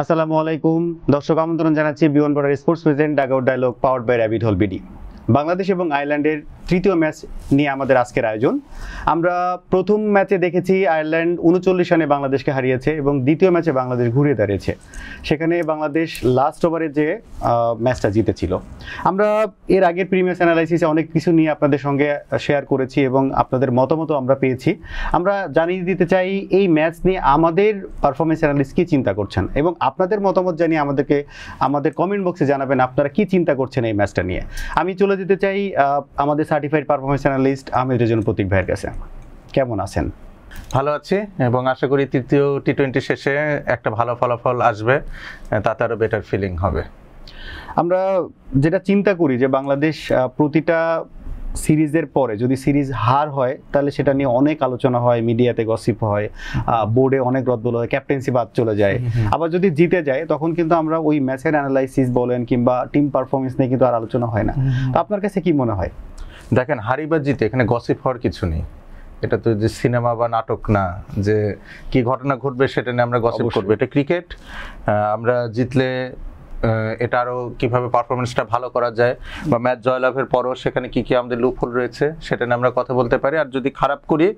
আসসালামু আলাইকুম দর্শক, আমন্ত্রণ জানাচ্ছি বিওয়ান border sports present dugout dialogue powered by rabbit hole BD. Bangladesh এবং আয়ারল্যান্ডের তৃতীয় ম্যাচ নিয়ে আমাদের আজকের আয়োজন। আমরা প্রথম ম্যাচে দেখেছি আয়ারল্যান্ড 39 রানে বাংলাদেশকে হারিয়েছে এবং দ্বিতীয় ম্যাচে বাংলাদেশ ঘুরে দাঁড়িয়েছে। সেখানে বাংলাদেশ লাস্ট ওভারে যে ম্যাচটা জিতেছিল। আমরা এর আগের প্রিমিয়ার অ্যানালাইসিসে অনেক কিছু নিয়ে আপনাদের সঙ্গে শেয়ার করেছি এবং আপনাদের মতামত আমরা পেয়েছি। আমরা জানিয়ে দিতে চাই এই ম্যাচ নিয়ে আমাদের পারফরমেন্স অ্যানালিস্ট কী চিন্তা করছেন এবং আপনাদের মতামত জানিয়ে আমাদের কমেন্ট বক্সে জানাবেন আপনারা কি চিন্তা করছেন এই ম্যাচটা নিয়ে। আমি চলে যেতে চাই আমাদের certified performance analyst Ahmed Rezon Pratik ভাইয়ের কাছে। কেমন আছেন? ভালো আছি এবং আশা করি তৃতীয় টি-20 শেষে একটা ভালো ফলাফল আসবে, তাতে আরও বেটার ফিলিং হবে। আমরা যেটা চিন্তা করি যে বাংলাদেশ প্রতিটা সিরিজের পরে যদি সিরিজ হার হয় তাহলে সেটা নিয়ে অনেক আলোচনা হয়, মিডিয়াতে গসিপ হয়, বোর্ডে অনেক রদবদল হয়, ক্যাপ্টেন্সি বাদ চলে যায়। আবার যদি জিতে যায় তখন কিন্তু আমরা ওই ম্যাচের অ্যানালাইসিস বলেন কিংবা টিম পারফরমেন্স নিয়ে কিন্তু আর আলোচনা হয় না। তো আপনার কাছে কি মনে হয়? দেখেন, হারি বা জিতে এখানে গসিপ হওয়ার কিছু নেই। এটা তো যে সিনেমা বা নাটক না যে কি ঘটনা ঘটবে সেটা নিয়ে আমরা গসিপ করবো। এটা ক্রিকেট। আমরা জিতলে এটা আরও কীভাবে পারফরমেন্সটা ভালো করা যায় বা ম্যাচ জয়লাভের পরও সেখানে কী কী আমাদের লুপহোল রয়েছে সেটা নিয়ে আমরা কথা বলতে পারি। আর যদি খারাপ করি,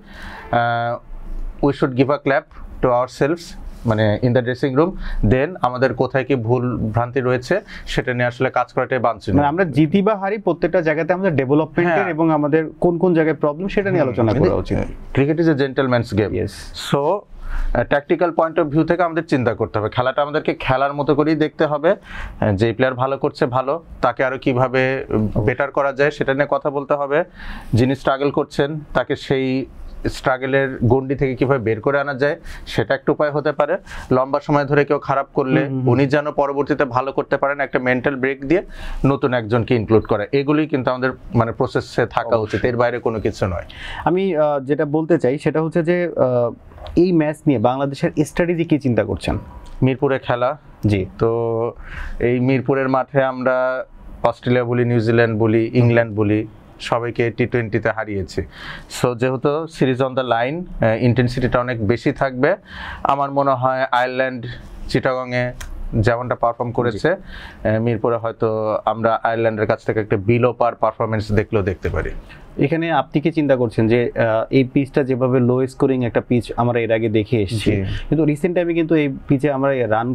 we should give a clap to our selves, মানে ইন দ্য ড্রেসিং রুম। দেন আমাদের কোথায় কি ভুল ভ্রান্তি রয়েছে সেটা নিয়ে আসলে কাজ করাটাই বাঞ্ছনীয়। মানে আমরা জিতি বা হারি প্রত্যেকটা জায়গাতে আমাদের ডেভেলপমেন্টের এবং আমাদের কোন কোন জায়গায় প্রবলেম সেটা নিয়ে আলোচনা করা উচিত। Cricket is a gentleman's game. So tactical point of view থেকে আমাদের চিন্তা করতে হবে, খেলাটা আমাদেরকে খেলার মতো করেই দেখতে হবে। যে প্লেয়ার ভালো করছে ভালো, তাকে আরও কীভাবে বেটার করা যায় সেটা নিয়ে কথা বলতে হবে। যিনি স্ট্রাগল করছেন তাকে সেই স্ট্রাগলের গণ্ডি থেকে কিভাবে বের করে আনা যায় সেটা একটা উপায় হতে পারে। লম্বা সময় ধরে কেউ খারাপ করলে উনি যেন পরবর্তীতে ভালো করতে পারেন, একটা মেন্টাল ব্রেক দিয়ে নতুন একজনকে ইনক্লুড করা, এগুলোই কিন্তু আমাদের মানে প্রসেসে থাকা উচিত, এর বাইরে কোনো কিছু নয়। আমি যেটা বলতে চাই সেটা হচ্ছে যে এই ম্যাচ নিয়ে বাংলাদেশের স্ট্র্যাটেজি কি চিন্তা করছেন? মিরপুরে খেলা, জি, তো এই মিরপুরের মাঠে আমরা অস্ট্রেলিয়া বলি, নিউজিল্যান্ড বলি, ইংল্যান্ড বলি, সবাইকে টি-20তে হারিয়েছি। সো যেহেতু সিরিজ অন দ্য লাইন, ইন্টেন্সিটিটা অনেক বেশি থাকবে। আমার মনে হয় আয়ারল্যান্ড চিটাগংয়ে যেমনটা পারফর্ম করেছে, মিরপুরে হয়তো আমরা আয়ারল্যান্ডের কাছ থেকে একটা বিলো পার পারফরমেন্স দেখতে পারি। এখানে আপনি কি চিন্তা করছেন যে এই পিচটা যেভাবে লো স্কোরিং একটা পিচ আমরা এর আগে দেখে এসেছি, কিন্তু রিসেন্ট টাইমে কিন্তু এই পিচে আমরা রান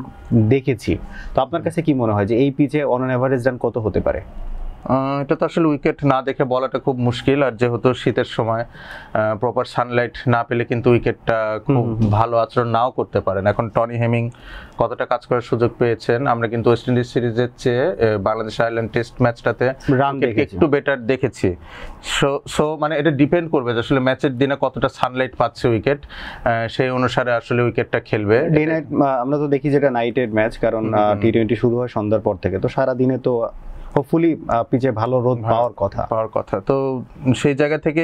দেখেছি, তো আপনার কাছে কি মনে হয় যে এই পিচে অন এভারেজ রান কত হতে পারে? এটা তো আসলে উইকেট না দেখে বলাটা খুব মুশকিল। আর যেহেতু শীতের সময় প্রপার সানলাইট না পেলে কিন্তু উইকেটটা খুব ভালো আচরণ নাও করতে পারেন। এখন টনি হেমিং কতটা কাজ করার সুযোগ পেয়েছেন, আমরা কিন্তু ওয়েস্ট ইন্ডিজ সিরিজের চেয়ে বাংলাদেশ আয়ারল্যান্ড টেস্ট ম্যাচটাতে রান একটু বেটার দেখেছি। সো মানে এটা ডিপেন্ড করবে যে আসলে ম্যাচের দিনে কতটা সানলাইট পাচ্ছে উইকেট, সেই অনুসারে আসলে উইকেটটা খেলবে। ডে নাইট আমরা তো দেখি যেটা নাইটের ম্যাচ, কারণ টি-20 শুরু হয় সন্ধ্যার পর থেকে, তো সারা দিনে তো হোপফুলি পিচে ভালো রোদ পাওয়ার কথা। তো সেই জায়গা থেকে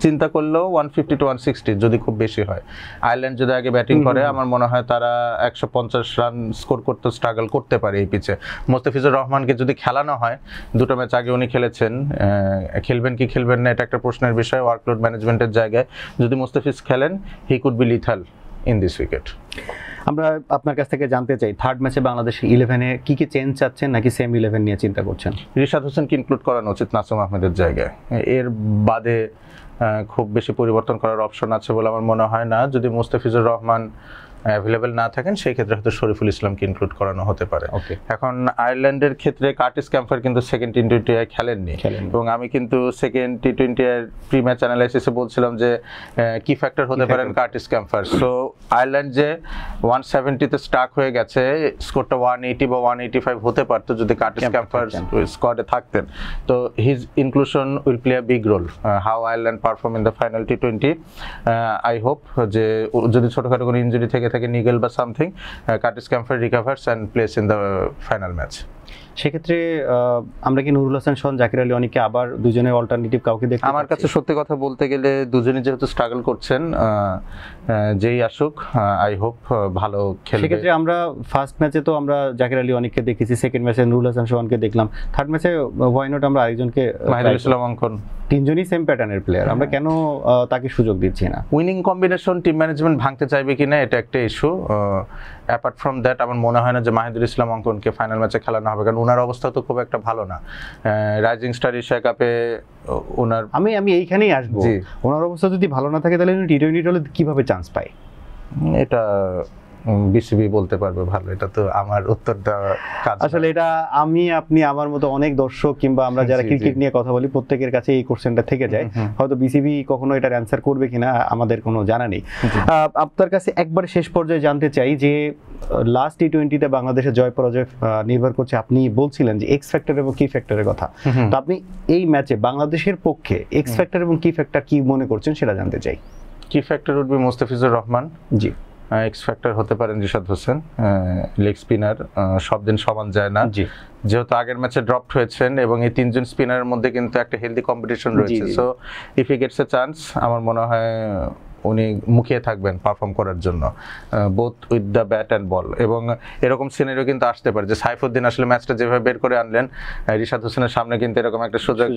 চিন্তা করলেও 150 to 160 যদি খুব বেশি হয়। আয়ারল্যান্ড যদি আগে ব্যাটিং করে আমার মনে হয় তারা 150 রান স্কোর করতে স্ট্রাগল করতে পারে এই পিচে। মোস্তাফিজুর রহমানকে যদি খেলানো হয়, দুটো ম্যাচ আগে উনি খেলেছেন, খেলবেন কি খেলবেন না এটা একটা প্রশ্নের বিষয় ওয়ার্কলোড ম্যানেজমেন্টের জায়গায়। যদি মোস্তাফিজ খেলেন, he could be lethal in this wicket. আমরা আপনার কাছ থেকে জানতে চাই থার্ড ম্যাচে বাংলাদেশ 11-এ কি কি চেঞ্জ চাচ্ছেন নাকি সেম 11 নিয়ে চিন্তা করছেন? রিশাদ হোসেনকে ইনক্লুড করানো উচিত নাসুম আহমেদের জায়গায়। এর বাদে খুব বেশি পরিবর্তন করার অপশন আছে বলে আমার মনে হয় না। যদি মোস্তাফিজুর রহমান অ্যাভেলেবেল না থাকেন সেই ক্ষেত্রে হয়তো শরীফুল ইসলামকে ইনক্লুড করানো হতে পারে। এখন আয়ারল্যান্ডের ক্ষেত্রে কার্টিস ক্যাম্পার কিন্তু সেকেন্ড টি-20 খেলেননি এবং আমি কিন্তু সেকেন্ড টি-20 এর প্রি ম্যাচ অ্যানালাইসিসে বলছিলাম যে কি ফ্যাক্টর হতে পারেন কার্টিস ক্যাম্পার। সো আয়ারল্যান্ড যে 170-তে স্টাক হয়ে গেছে, স্কোরটা 180 বা 185 হতে পারতো যদি কার্টিস ক্যাম্পার স্কোয়াডে থাকতেন। তো his inclusion will play a big role how Ireland perform in the final টি-20। আই হোপ যে যদি ছোটখাটো কোনো ইনজুরি থেকে নিগেল বা something, Curtis Campher recovers and plays in the final match. সেক্ষেত্রে আমরা কি নুরুল হাসান শন, জাকির আলী অনেকে আবার দুজনের অল্টারনেটিভ কাউকে দেখতে? আমার কাছে সত্যি কথা বলতে গেলে দুজনই যেহেতু স্ট্রাগল করছেন, যেই আসুক আই হোপ ভালো খেলবে। সেক্ষেত্রে আমরা ফার্স্ট ম্যাচে তো আমরা জাকির আলী অনেককে দেখেছি, সেকেন্ড ম্যাচে নুরুল হাসান শোহানকে দেখলাম, থার্ড ম্যাচে হোয়াই নট আমরা আরেকজনকে মাহিদুল ইসলাম অঙ্কন তিনজনই সেম প্যাটার্নের প্লেয়ার, আমরা কেন তাকে সুযোগ দিচ্ছি না? উইনিং কম্বিনেশন টিম ম্যানেজমেন্ট ভাঙতে চাইবে কিনা এটা একটা ইস্যু। অ্যাপার্ট ফ্রম দ্যাট আমার মনে হয় না যে মাহিদুল ইসলাম অঙ্কনকে ফাইনাল ম্যাচে খেলানো হবে, কারণ ওনার অবস্থা তো খুব একটা ভালো না। রাইজিং স্টার এশিয়া কাপে ওনার আমি এইখানেই আসবো, জি। ওনার অবস্থা যদি ভালো না থাকে তাহলে উনি টি-20 দলে কিভাবে চান্স পায়? এটা বিসিবি বলতে পারবে ভালো, এটা তো আমার উত্তর দেওয়া কাজ না। আসলে এটা আমি আপনি আমার মতো অনেক দর্শক কিংবা আমরা যারা জি, ক্রিকেট জি। নিয়ে কথা বলি প্রত্যেকের কাছে এই কোশ্চেনটা থেকে যায়। হয়তো বিসিবি কখনো এটার অ্যান্সার করবে কিনা আমাদের কোনো জানা নেই। আপনার কাছে একবার শেষ পর্যায়ে জানতে চাই যে লাস্ট টি-20তে বাংলাদেশের জয় পরাজয় নির্ভর করছে, আপনি বলছিলেন যে এক্স ফ্যাক্টর এবং কি ফ্যাক্টরের কথা, তো আপনি এই ম্যাচে বাংলাদেশের পক্ষে এক্স ফ্যাক্টর এবং কি ফ্যাক্টর কি মনে করছেন সেটা জানতে চাই। কি factor would be Mustafizur Rahman, ji. X factor হতে পারেন রিশাদ হোসেন, লেগ স্পিনার, সব দিন সমান যায় না। জি। যেহেতু আগের ম্যাচে ড্রপড হয়েছেন এবং এই তিনজন স্পিনারের মধ্যে কিন্তু একটা হেলদি কম্পিটিশন রয়েছে, জি। So if he gets a chance আমার মনে হয় উনি মুখিয়ে থাকবেন পারফর্ম করার জন্য, both with the bat and ball. এবং এরকম সিনারিও কিন্তু আসতে পারে যে সাইফুদ্দিন আসলে ম্যাচটা যেভাবে বের করে আনলেন, রিশাদ হোসেনের সামনে কিন্তু এরকম একটা সুযোগ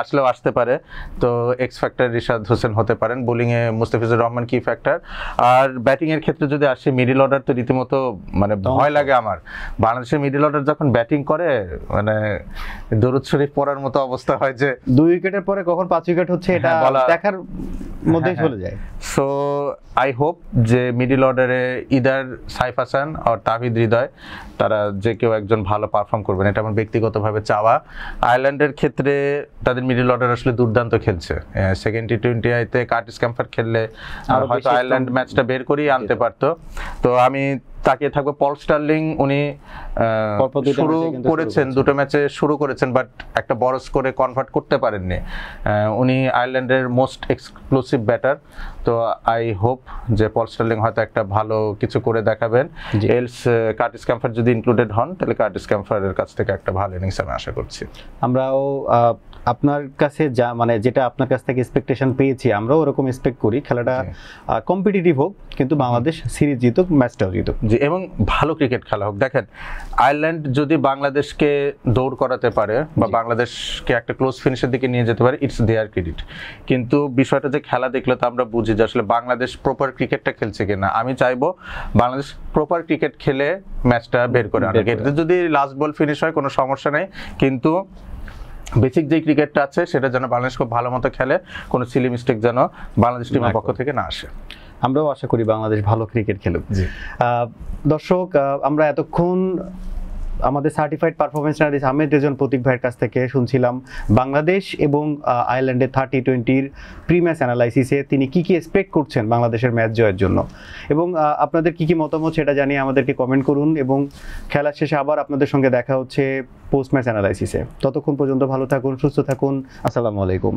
আসলেও আসতে পারে। তো এক্স ফ্যাক্টর রিশাদ হোসেন হতে পারেন, বোলিংয়ে মুস্তাফিজুর রহমান কি ফ্যাক্টর। আর ব্যাটিংয়ের ক্ষেত্রে যদি আসি, মিডল অর্ডার তো রীতিমতো মানে ভয় লাগে আমার। বাংলাদেশের মিডল অর্ডার যখন ব্যাটিং করে মানে দরুদ শরীফ পড়ার মতো অবস্থা হয় যে 2 উইকেটের পরে কখন 5 উইকেট হচ্ছে এটা দেখার মধ্যেই চলে যায়। সো আই হোপ যে মিডল অর্ডারে ইদার সাইফ হাসান আর তাহিদ হৃদয়, তারা যে কেউ একজন ভালো পারফর্ম করবেন, এটা আমার ব্যক্তিগতভাবে চাওয়া। আয়ারল্যান্ডের ক্ষেত্রে তাদের মিডল অর্ডার আসলে দুর্দান্ত খেলছে। সেকেন্ড টি-20 কার্টিস ক্যাম্পার খেললে হয়তো আয়ারল্যান্ড ম্যাচটা বের করেই আনতে পারতো। তো আমি তাকিয়ে থাকবো পল স্টার্লিং, উনি শুরু করেছেন, দুটো ম্যাচে শুরু করেছেন, বাট একটা বড় স্কোরে কনভার্ট করতে পারেননি। উনি আয়ারল্যান্ডের মোস্ট এক্সক্লুসিভ ব্যাটার, তো আই হোপ যে পল স্টার্লিং হয়তো একটা ভালো কিছু করে দেখাবেন। এলস কার্টিস ক্যাম্পার যদি ইনক্লুডেড হন তাহলে কার্টিস ক্যাম্পারের কাছ থেকে একটা ভালো ইনিংস আমি আশা করছি। আমরাও আপনার কাছে যা মানে যেটা আপনার কাছ থেকে এক্সপেকটেশন পেয়েছি, আমরাও ওরকম এক্সপেক্ট করি খেলাটা কম্পিটিটিভ হোক, কিন্তু বাংলাদেশ সিরিজ জিতুক, ম্যাচটাও জিতুক। জি, এবং ভালো ক্রিকেট খেলা হোক। দেখেন আয়ারল্যান্ড যদি বাংলাদেশকে দৌড় করাতে পারে বা বাংলাদেশকে একটা ক্লোজ ফিনিশের দিকে নিয়ে যেতে পারে, ইটস দেয়ার ক্রেডিট। কিন্তু বিষয়টা যে খেলা দেখলে তো আমরা বুঝি যে আসলে বাংলাদেশ প্রপার ক্রিকেটটা খেলছে কিনা। আমি চাইবো বাংলাদেশ প্রপার ক্রিকেট খেলে ম্যাচটা বের করে আনবে। এতে যদি লাস্ট বল ফিনিশ হয় কোনো সমস্যা নেই, কিন্তু বেসিক যে ক্রিকেটটা আছে সেটা যেন বাংলাদেশ খুব ভালো মতো খেলে, কোনো সিলি মিস্টেক যেন বাংলাদেশ টিমের পক্ষ থেকে না আসে। আমরাও আশা করি বাংলাদেশ ভালো ক্রিকেট খেলুক। দর্শক, আমরা এতক্ষণ আমাদের certified performance analyst Ahmed Rezon Pratik ভাইয়ের কাছ থেকে শুনছিলাম বাংলাদেশ এবং আয়ারল্যান্ডের টি-20 প্রি ম্যাচ অ্যানালাইসিসে তিনি কি এক্সপেক্ট করছেন বাংলাদেশের ম্যাচ জয়ের জন্য, এবং আপনাদের কি মতামত সেটা জানিয়ে আমাদেরকে কমেন্ট করুন। এবং খেলার শেষে আবার আপনাদের সঙ্গে দেখা হচ্ছে পোস্ট ম্যাচ অ্যানালাইসিসে। ততক্ষণ পর্যন্ত ভালো থাকুন, সুস্থ থাকুন। আসসালামু আলাইকুম।